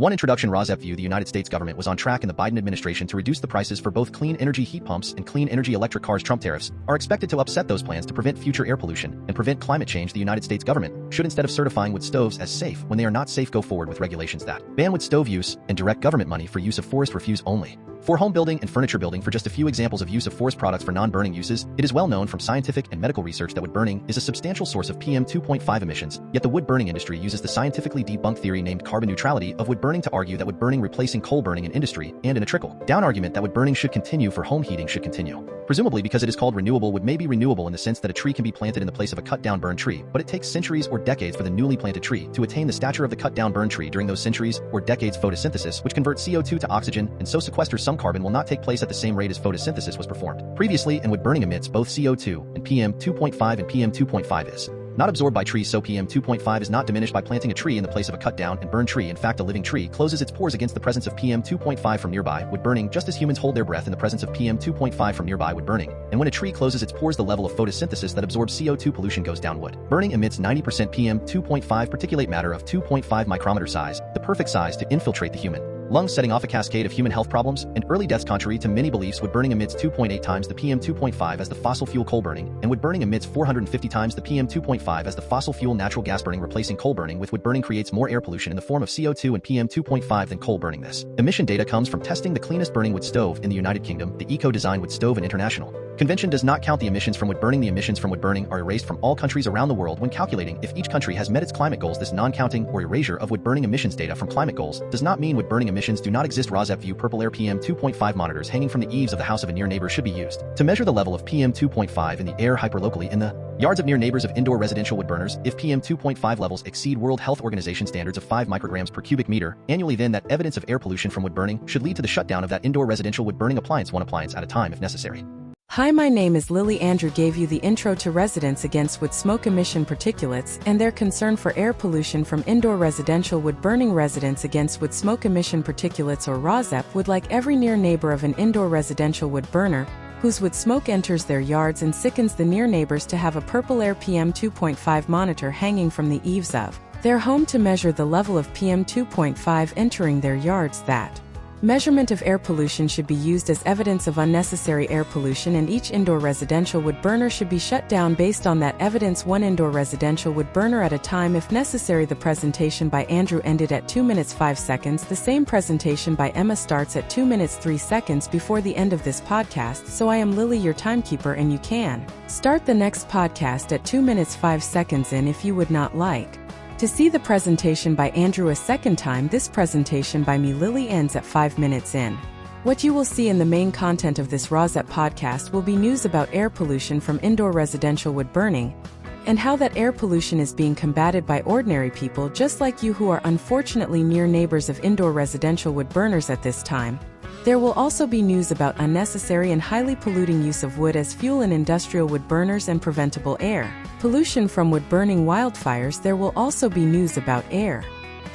One introduction Rosep view the United States government was on track in the Biden administration to reduce the prices for both clean energy heat pumps and clean energy electric cars. Trump tariffs are expected to upset those plans to prevent future air pollution and prevent climate change. The United States government should, instead of certifying wood stoves as safe when they are not safe, go forward with regulations that ban wood stove use and direct government money for use of forest refuse only. For home building and furniture building, for just a few examples of use of forest products for non-burning uses, it is well known from scientific and medical research that wood burning is a substantial source of PM 2.5 emissions, yet the wood burning industry uses the scientifically debunked theory named carbon neutrality of wood burning to argue that wood burning replacing coal burning in industry, and in a trickle-down argument that wood burning should continue for home heating should continue. Presumably because it is called renewable, wood may be renewable in the sense that a tree can be planted in the place of a cut-down burned tree, but it takes centuries or decades for the newly planted tree to attain the stature of the cut-down burned tree. During those centuries or decades, photosynthesis, which converts CO2 to oxygen and so sequesters some carbon, will not take place at the same rate as photosynthesis was performed previously, and wood burning emits both CO2 and PM 2.5, and PM 2.5 is not absorbed by trees, so PM 2.5 is not diminished by planting a tree in the place of a cut-down and burned tree. In fact, a living tree closes its pores against the presence of PM 2.5 from nearby wood burning, just as humans hold their breath in the presence of PM 2.5 from nearby wood burning. And when a tree closes its pores, the level of photosynthesis that absorbs CO2 pollution goes down. Wood burning emits 90% PM 2.5 particulate matter of 2.5 micrometer size, the perfect size to infiltrate the human lungs, setting off a cascade of human health problems and early deaths. Contrary to many beliefs, wood burning emits 2.8 times the PM 2.5 as the fossil fuel coal burning, and wood burning emits 450 times the PM 2.5 as the fossil fuel natural gas burning. Replacing coal burning with wood burning creates more air pollution in the form of CO2 and PM 2.5 than coal burning. This emission data comes from testing the cleanest burning wood stove in the United Kingdom, the Eco-Design Wood Stove, and International Convention does not count the emissions from wood burning. The emissions from wood burning are erased from all countries around the world when calculating if each country has met its climate goals. This non-counting or erasure of wood burning emissions data from climate goals does not mean wood burning emissions do not exist. Rosep view purple air PM 2.5 monitors hanging from the eaves of the house of a near neighbor should be used to measure the level of PM 2.5 in the air hyperlocally in the yards of near neighbors of indoor residential wood burners. If PM 2.5 levels exceed World Health Organization standards of 5 micrograms per cubic meter annually, then that evidence of air pollution from wood burning should lead to the shutdown of that indoor residential wood burning appliance, one appliance at a time if necessary. Hi, my name is Lily. Andrew gave you the intro to Residents Against Wood Smoke Emission Particulates and their concern for air pollution from indoor residential wood burning. Residents Against Wood Smoke Emission Particulates, or ROSEP, would like every near neighbor of an indoor residential wood burner whose wood smoke enters their yards and sickens the near neighbors to have a purple air PM 2.5 monitor hanging from the eaves of their home to measure the level of PM 2.5 entering their yards. That measurement of air pollution should be used as evidence of unnecessary air pollution, and each indoor residential wood burner should be shut down based on that evidence, one indoor residential wood burner at a time if necessary. The presentation by Andrew ended at 2 minutes 5 seconds. The same presentation by Emma starts at 2 minutes 3 seconds before the end of this podcast. So I am Lily, your timekeeper, and you can start the next podcast at 2 minutes 5 seconds in if you would not like to see the presentation by Andrew a second time. This presentation by me, Lily, ends at 5 minutes in. What you will see in the main content of this ROSEP podcast will be news about air pollution from indoor residential wood burning and how that air pollution is being combated by ordinary people just like you who are unfortunately near neighbors of indoor residential wood burners at this time. There will also be news about unnecessary and highly polluting use of wood as fuel in industrial wood burners and preventable air pollution from wood burning wildfires. There will also be news about air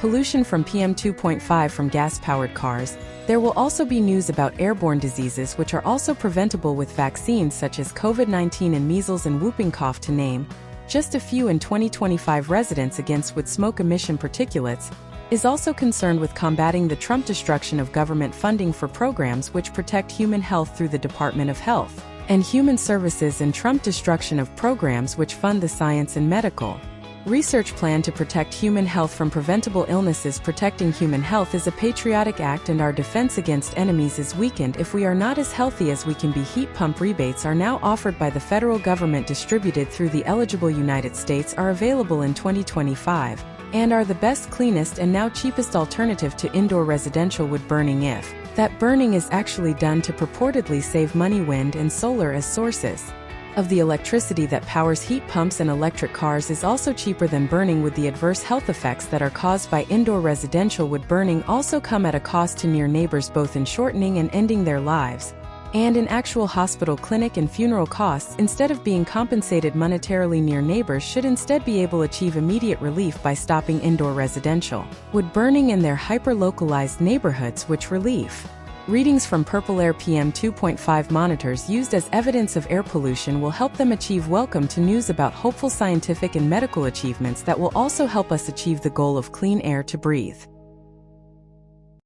pollution from PM 2.5 from gas-powered cars. There will also be news about airborne diseases which are also preventable with vaccines such as COVID-19 and measles and whooping cough, to name just a few. In 2025, Residents Against Wood Smoke Emission Particulates is also concerned with combating the Trump destruction of government funding for programs which protect human health through the Department of Health and Human Services, and Trump destruction of programs which fund the science and medical research plan to protect human health from preventable illnesses. Protecting human health is a patriotic act, and our defense against enemies is weakened if we are not as healthy as we can be. Heat pump rebates are now offered by the federal government, distributed through the eligible United States, are available in 2025 and are the best, cleanest, and now cheapest alternative to indoor residential wood burning if that burning is actually done to purportedly save money. Wind and solar as sources of the electricity that powers heat pumps and electric cars is also cheaper than burning, with the adverse health effects that are caused by indoor residential wood burning also come at a cost to near neighbors, both in shortening and ending their lives and in actual hospital, clinic, and funeral costs. Instead of being compensated monetarily, near neighbors should instead be able to achieve immediate relief by stopping indoor residential wood burning in their hyper-localized neighborhoods, which relief readings from purple air PM 2.5 monitors used as evidence of air pollution will help them achieve. Welcome to news about hopeful scientific and medical achievements that will also help us achieve the goal of clean air to breathe.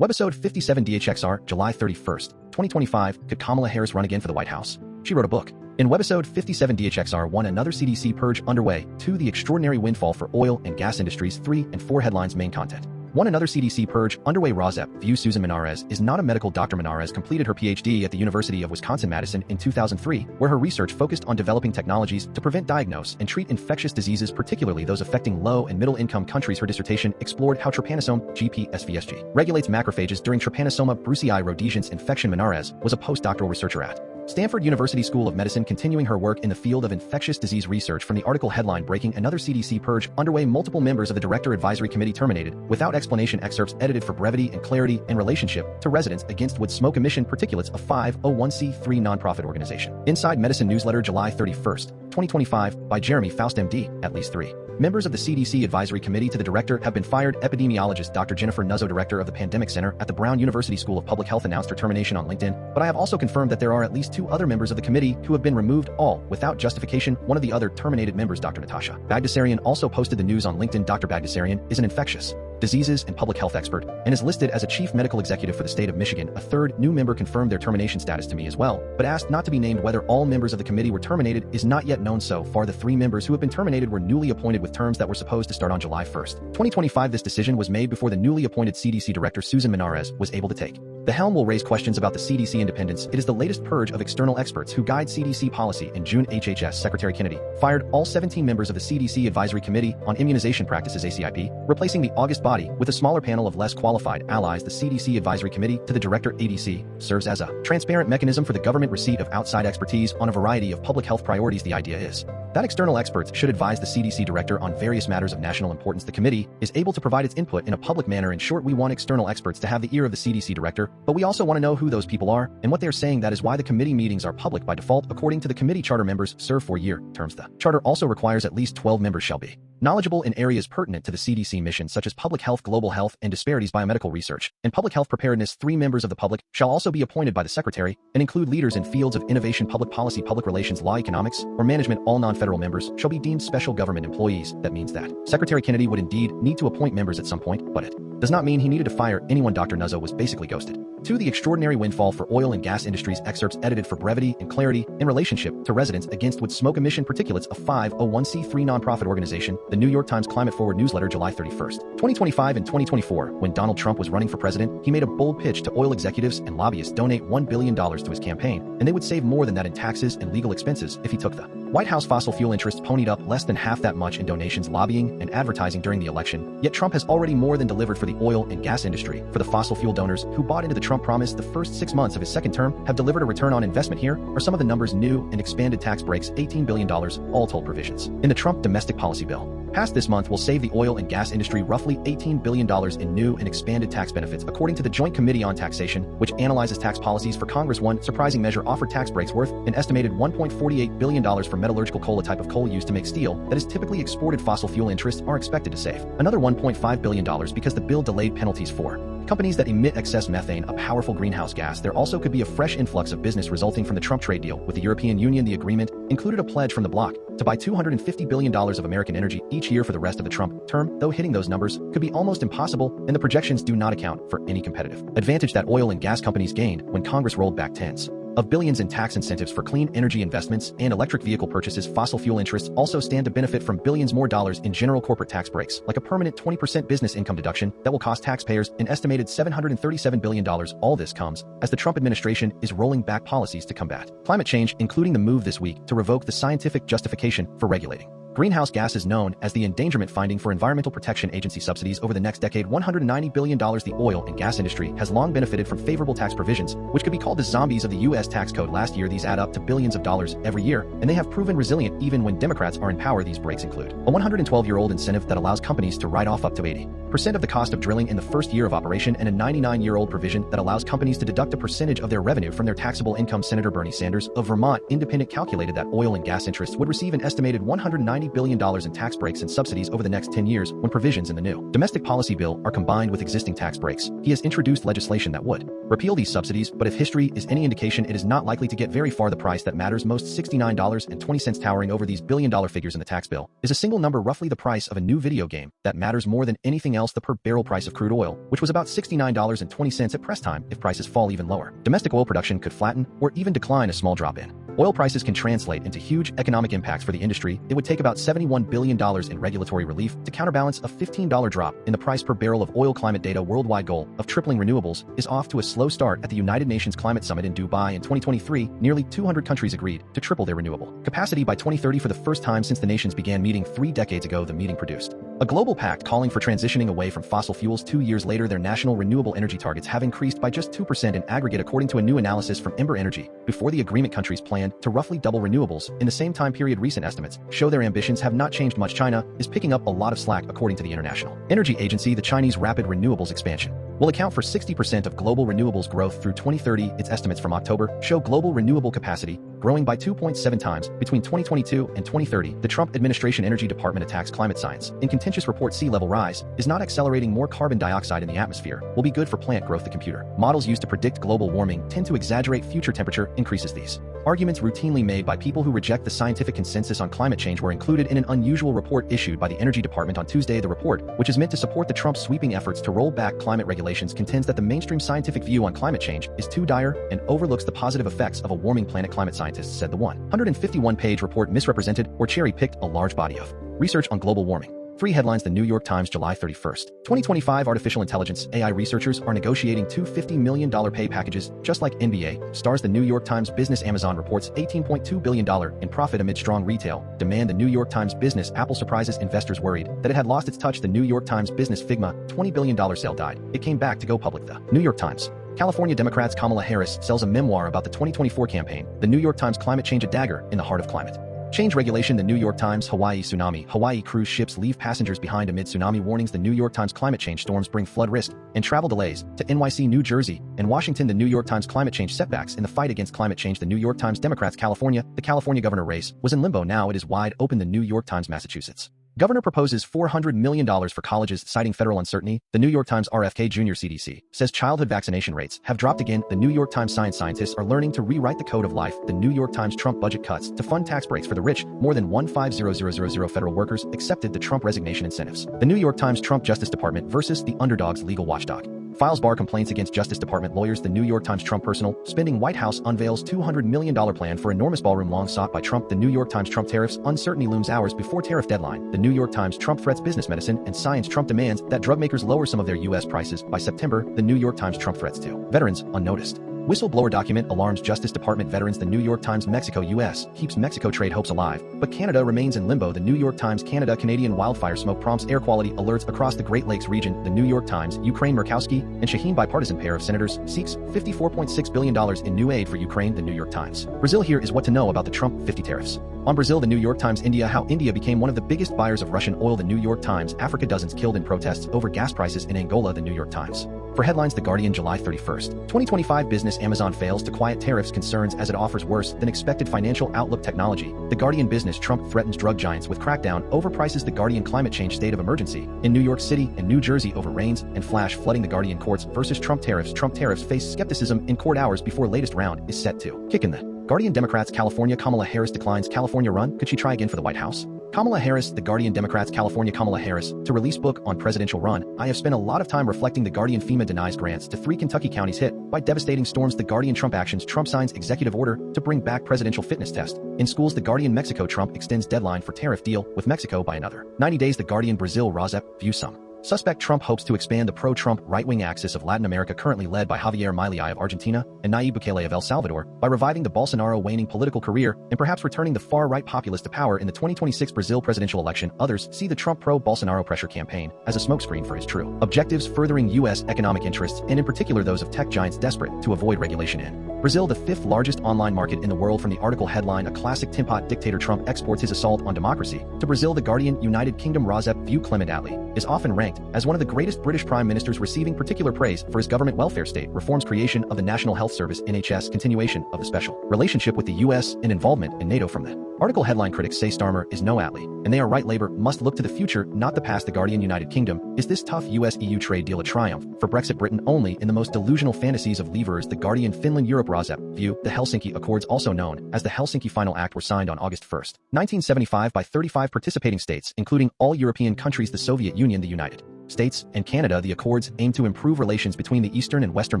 Webisode 57 DHXR, July 31st, 2025. Could Kamala Harris run again for the White House? She wrote a book. In Webisode 57 DHXR 1, Another CDC purge underway. 2, The extraordinary windfall for oil and gas industries. 3 and 4 headlines. Main content. 1, Another CDC purge underway. Rosep view. Susan Menarez is not a medical doctor. Menarez completed her PhD at the University of Wisconsin-Madison in 2003, where her research focused on developing technologies to prevent, diagnose, and treat infectious diseases, particularly those affecting low and middle-income countries. Her dissertation explored how Trypanosome GP-SVSG regulates macrophages during Trypanosoma brucei rhodesians infection. Menarez was a postdoctoral researcher at Stanford University School of Medicine, continuing her work in the field of infectious disease research. From the article headline Breaking Another CDC Purge Underway, multiple members of the Director Advisory Committee terminated without explanation. Excerpts edited for brevity and clarity in relationship to residents against wood smoke emission particulates of 501c3 nonprofit organization. Inside Medicine newsletter, July 31st, 2025, by Jeremy Faust, MD. At least 3 members of the CDC Advisory Committee to the Director have been fired. Epidemiologist Dr. Jennifer Nuzzo, Director of the Pandemic Center at the Brown University School of Public Health, announced her termination on LinkedIn, but I have also confirmed that there are at least 2 other members of the committee who have been removed, all without justification. One of the other terminated members, Dr. Natasha Bagdasarian, also posted the news on LinkedIn. Dr. Bagdasarian is an infectious diseases and public health expert and is listed as a chief medical executive for the state of Michigan. A third new member confirmed their termination status to me as well, but asked not to be named. Whether all members of the committee were terminated is not yet known. So far, the 3 members who have been terminated were newly appointed with terms that were supposed to start on July 1st, 2025. This decision was made before the newly appointed CDC Director Susan Menarez was able to take the helm. Will raise questions about the CDC independence. It is the latest purge of external experts who guide CDC policy. In June, HHS Secretary Kennedy fired all 17 members of the CDC Advisory Committee on Immunization Practices, ACIP, replacing the August body with a smaller panel of less qualified allies. The CDC Advisory Committee to the Director, ADC, serves as a transparent mechanism for the government receipt of outside expertise on a variety of public health priorities. The idea is that external experts should advise the CDC Director on various matters of national importance. The committee is able to provide its input in a public manner. In short, we want external experts to have the ear of the CDC Director, but we also want to know who those people are and what they're saying. That is why the committee meetings are public by default. According to the committee charter, members serve 4-year terms. The charter also requires at least 12 members shall be knowledgeable in areas pertinent to the CDC mission, such as public health, global health and disparities, biomedical research, and public health preparedness. 3 members of the public shall also be appointed by the Secretary and include leaders in fields of innovation, public policy, public relations, law, economics, or management. All non-federal members shall be deemed special government employees. That means that Secretary Kennedy would indeed need to appoint members at some point, but it does not mean he needed to fire anyone. Dr. Nuzzo was basically ghosted. 2, The extraordinary windfall for oil and gas industries. Excerpts edited for brevity and clarity in relationship to residents against wood smoke emission particulates of 501c3 nonprofit organization. The New York Times Climate Forward newsletter, July 31st, 2025. In 2024, when Donald Trump was running for president, he made a bold pitch to oil executives and lobbyists: donate $1 billion to his campaign, and they would save more than that in taxes and legal expenses if he took the White House. Fossil fuel interests ponied up less than half that much in donations, lobbying, and advertising during the election. Yet Trump has already more than delivered for the oil and gas industry. For the fossil fuel donors who bought into the Trump promise, the first 6 months of his second term have delivered a return on investment. Here are some of the numbers: new and expanded tax breaks, $18 billion, all told. Provisions in the Trump domestic policy bill passed this month will save the oil and gas industry roughly $18 billion in new and expanded tax benefits, according to the Joint Committee on Taxation, which analyzes tax policies for Congress. One surprising measure offered tax breaks worth an estimated $1.48 billion for metallurgical coal, a type of coal used to make steel that is typically exported. Fossil fuel interests are expected to save another $1.5 billion because the bill delayed penalties for companies that emit excess methane, a powerful greenhouse gas. There also could be a fresh influx of business resulting from the Trump trade deal with the European Union. The agreement included a pledge from the bloc to buy $250 billion of American energy each year for the rest of the Trump term, though hitting those numbers could be almost impossible, and the projections do not account for any competitive advantage that oil and gas companies gained when Congress rolled back tens of billions in tax incentives for clean energy investments and electric vehicle purchases. Fossil fuel interests also stand to benefit from billions more dollars in general corporate tax breaks, like a permanent 20% business income deduction that will cost taxpayers an estimated $737 billion. All this comes as the Trump administration is rolling back policies to combat climate change, including the move this week to revoke the scientific justification for regulating greenhouse gases known as the Endangerment Finding for Environmental Protection Agency subsidies over the next decade. $190 billion. The oil and gas industry has long benefited from favorable tax provisions, which could be called the zombies of the U.S. tax code. Last year, these add up to billions of dollars every year, and they have proven resilient even when Democrats are in power. These breaks include a 112-year-old incentive that allows companies to write off up to 80% of the cost of drilling in the first year of operation, and a 99-year-old provision that allows companies to deduct a percentage of their revenue from their taxable income. Senator Bernie Sanders of Vermont Independent calculated that oil and gas interests would receive an estimated $190 $90 billion in tax breaks and subsidies over the next 10 years when provisions in the new domestic policy bill are combined with existing tax breaks. He has introduced legislation that would repeal these subsidies, but if history is any indication, it is not likely to get very far. The price that matters most, $69.20, towering over these billion-dollar figures in the tax bill, is a single number, roughly the price of a new video game, that matters more than anything else: the per-barrel price of crude oil, which was about $69.20 at press time. If prices fall even lower, domestic oil production could flatten or even decline. A small drop in oil prices can translate into huge economic impacts for the industry. It would take about $71 billion in regulatory relief to counterbalance a $15 drop in the price per barrel of oil. Climate data worldwide goal of tripling renewables is off to a slow start. At the United Nations Climate Summit in Dubai in 2023, nearly 200 countries agreed to triple their renewable capacity by 2030 for the first time since the nations began meeting 3 decades ago. The meeting produced a global pact calling for transitioning away from fossil fuels. 2 years later, their national renewable energy targets have increased by just 2% in aggregate, according to a new analysis from Ember Energy. Before the agreement, countries planned to roughly double renewables in the same time period. Recent estimates show their ambitions have not changed much. China is picking up a lot of slack, according to the International Energy Agency. The Chinese rapid renewables expansion will account for 60% of global renewables growth through 2030. Its estimates from October show global renewable capacity growing by 2.7 times between 2022 and 2030. The Trump administration Energy Department attacks climate science in contentious report. Sea level rise is not accelerating. More carbon dioxide in the atmosphere will be good for plant growth. The computer models used to predict global warming tend to exaggerate future temperature increases. These arguments, routinely made by people who reject the scientific consensus on climate change, were included in an unusual report issued by the Energy Department on Tuesday. The report, which is meant to support the Trump sweeping efforts to roll back climate regulations, contends that the mainstream scientific view on climate change is too dire and overlooks the positive effects of a warming planet. Climate scientists said the 151-page report misrepresented or cherry-picked a large body of research on global warming. 3 headlines. The New York Times, July 31st, 2025. Artificial intelligence AI researchers are negotiating 2 $50 million pay packages, just like NBA stars. The New York Times Business. Amazon reports $18.2 billion in profit amid strong retail demand. The New York Times Business. Apple surprises investors worried that it had lost its touch. The New York Times Business. Figma $20 billion sale died. It came back to go public. The New York Times. California Democrats. Kamala Harris sells a memoir about the 2024 campaign. The New York Times. Climate change, a dagger in the heart of climate change regulation. The New York Times. Hawaii tsunami. Hawaii cruise ships leave passengers behind amid tsunami warnings. The New York Times. Climate change storms bring flood risk and travel delays to NYC, New Jersey, and Washington. The New York Times. Climate change setbacks in the fight against climate change. The New York Times. Democrats. California. The California governor race was in limbo. Now it is wide open. The New York Times. Massachusetts governor proposes $400 million for colleges, citing federal uncertainty. The New York Times. RFK Jr. CDC says childhood vaccination rates have dropped again. The New York Times. Scientists are learning to rewrite the code of life. The New York Times. Trump budget cuts to fund tax breaks for the rich. More than 150,000 federal workers accepted the Trump resignation incentives. The New York Times. Trump Justice Department versus the underdog's legal watchdog files bar complaints against Justice Department lawyers. The New York Times. Trump personal spending. White House unveils $200 million plan for enormous ballroom long sought by Trump. The New York Times. Trump tariffs. Uncertainty looms hours before tariff deadline. The New York Times. Trump threats business, medicine, and science. Trump demands that drug makers lower some of their U.S. prices by September. The New York Times. Trump threats to veterans unnoticed. Whistleblower document alarms Justice Department veterans. The New York Times. Mexico. U.S. keeps Mexico trade hopes alive, but Canada remains in limbo. The New York Times. Canada. Canadian wildfire smoke prompts air quality alerts across the Great Lakes region. The New York Times. Ukraine. Murkowski and Shaheen. Bipartisan pair of senators seeks $54.6 billion in new aid for Ukraine. The New York Times. Brazil. Here is what to know about the Trump 50 tariffs on Brazil. The New York Times. India. How India became one of the biggest buyers of Russian oil. The New York Times. Africa. Dozens killed in protests over gas prices in Angola. The New York Times. For headlines, The Guardian, July 31st, 2025. Business. Amazon fails to quiet tariffs concerns as it offers worse than expected financial outlook. Technology. The Guardian. Business. Trump threatens drug giants with crackdown over prices. The Guardian. Climate change state of emergency in New York City and New Jersey over rains and flash flooding. The Guardian. Courts versus Trump tariffs. Trump tariffs face skepticism in court hours before latest round is set to kick in. The Guardian. Democrats. California. Kamala Harris declines California run. Could she try again for the White House? Kamala Harris. The Guardian. Democrats. California. Kamala Harris to release book on presidential run. I have spent a lot of time reflecting. The Guardian. FEMA denies grants to 3 Kentucky counties hit by devastating storms. The Guardian. Trump actions. Trump signs executive order to bring back presidential fitness test in schools. The Guardian. Mexico. Trump extends deadline for tariff deal with Mexico by another 90 days. The Guardian. Brazil. Rosep views some suspect. Trump hopes to expand the pro-Trump right-wing axis of Latin America, currently led by Javier Milei of Argentina and Nayib Bukele of El Salvador, by reviving the Bolsonaro waning political career and perhaps returning the far-right populist to power in the 2026 Brazil presidential election. Others see the Trump pro-Bolsonaro pressure campaign as a smokescreen for his true objectives, furthering U.S. economic interests, and in particular those of tech giants desperate to avoid regulation in Brazil, the fifth largest online market in the world. From the article headline, A Classic Timpot Dictator Trump Exports His Assault on Democracy to Brazil. The Guardian, United Kingdom. Rosep View. Clement Attlee is often ranked as one of the greatest British prime ministers, receiving particular praise for his government welfare state reforms, creation of the National Health Service (NHS), continuation of the special relationship with the US, and involvement in NATO. From the article headline, critics say Starmer is no Attlee, and they are right. Labour must look to the future, not the past. The Guardian, United Kingdom. Is this tough US-EU trade deal a triumph for Brexit? Britain only in the most delusional fantasies of leavers. The Guardian, Finland. Europe. Rosep View. The Helsinki Accords, also known as the Helsinki Final Act, were signed on August 1, 1975 by 35 participating states, including all European countries, the Soviet Union, the United States, and Canada. The accords aim to improve relations between the Eastern and Western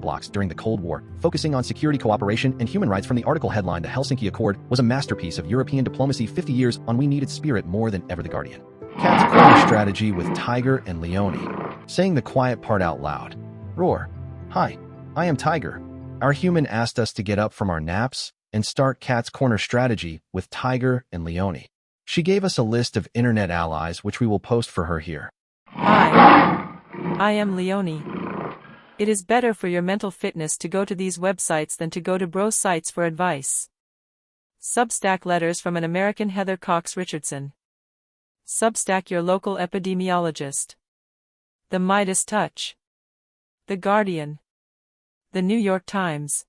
blocs during the Cold War, focusing on security, cooperation, and human rights. From the article headline, The Helsinki Accord was a masterpiece of European diplomacy, 50 years on. We need its spirit more than ever. The Guardian. Cat's corner strategy with Tiger and Leone. Saying the quiet part out loud. Roar. Hi, I am Tiger. Our human asked us to get up from our naps and start Cat's Corner strategy with Tiger and Leone. She gave us a list of internet allies, which we will post for her here. Hi, I am Leone. It is better for your mental fitness to go to these websites than to go to bro sites for advice. Substack letters from an American Heather Cox Richardson. Substack your local epidemiologist. The Midas Touch. The Guardian. The New York Times.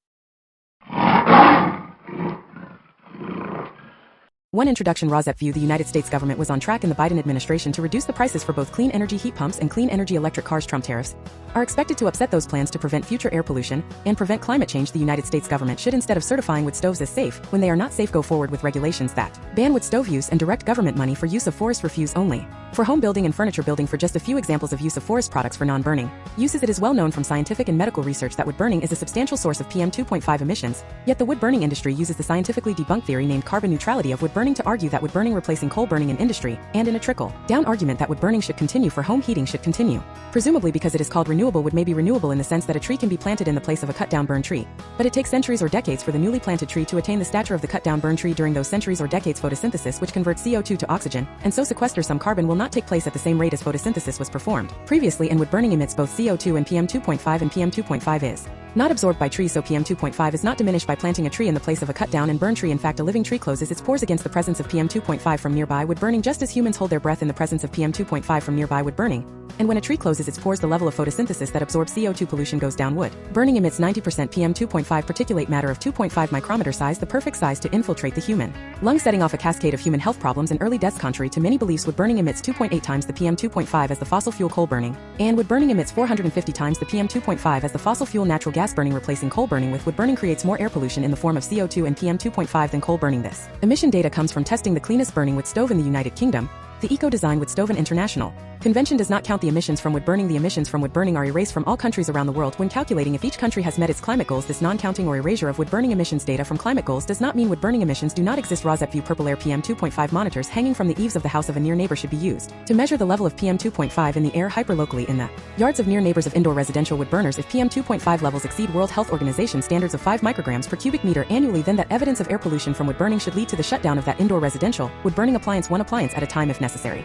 One introduction. Rosep View. The United States government was on track in the Biden administration to reduce the prices for both clean energy heat pumps and clean energy electric cars. Trump tariffs are expected to upset those plans to prevent future air pollution and prevent climate change. The United States government should, instead of certifying wood stoves as safe when they are not safe, go forward with regulations that ban wood stove use and direct government money for use of forest refuse only for home building and furniture building. For just a few examples of use of forest products for non-burning uses, it is well known from scientific and medical research that wood burning is a substantial source of PM 2.5 emissions, yet the wood burning industry uses the scientifically debunked theory named carbon neutrality of wood burning to argue that wood burning replacing coal burning in industry, and in a trickle-down argument that wood burning should continue for home heating should continue. Presumably because it is called renewable, wood may be renewable in the sense that a tree can be planted in the place of a cut-down burned tree. But it takes centuries or decades for the newly planted tree to attain the stature of the cut-down burned tree. During those centuries or decades, photosynthesis, which converts CO2 to oxygen, and so sequesters some carbon, will not take place at the same rate as photosynthesis was performed previously, and wood burning emits both CO2 and PM 2.5, and PM 2.5 is not absorbed by trees, so PM 2.5 is not diminished by planting a tree in the place of a cut-down and burned tree. In fact, a living tree closes its pores against the presence of PM 2.5 from nearby wood burning, just as humans hold their breath in the presence of PM 2.5 from nearby wood burning. And when a tree closes its pores, the level of photosynthesis that absorbs CO2 pollution goes down. Wood burning emits 90% PM 2.5 particulate matter of 2.5 micrometer size, the perfect size to infiltrate the human lung, setting off a cascade of human health problems and early deaths. Contrary to many beliefs, wood burning emits 2.8 times the PM 2.5 as the fossil fuel coal burning, and wood burning emits 450 times the PM 2.5 as the fossil fuel natural gas burning. Replacing coal burning with wood burning creates more air pollution in the form of CO2 and PM 2.5 than coal burning. This emission data comes from testing the cleanest burning wood stove in the United Kingdom. The Eco-Design Wood Stove International Convention does not count the emissions from wood burning. The emissions from wood burning are erased from all countries around the world when calculating if each country has met its climate goals. This non-counting or erasure of wood burning emissions data from climate goals does not mean wood burning emissions do not exist. Rosep View. Purple air. PM 2.5 monitors hanging from the eaves of the house of a near neighbor should be used to measure the level of PM 2.5 in the air hyperlocally in the yards of near neighbors of indoor residential wood burners. If PM 2.5 levels exceed World Health Organization standards of 5 micrograms per cubic meter annually, then that evidence of air pollution from wood burning should lead to the shutdown of that indoor residential wood burning appliance, one appliance at a time if necessary.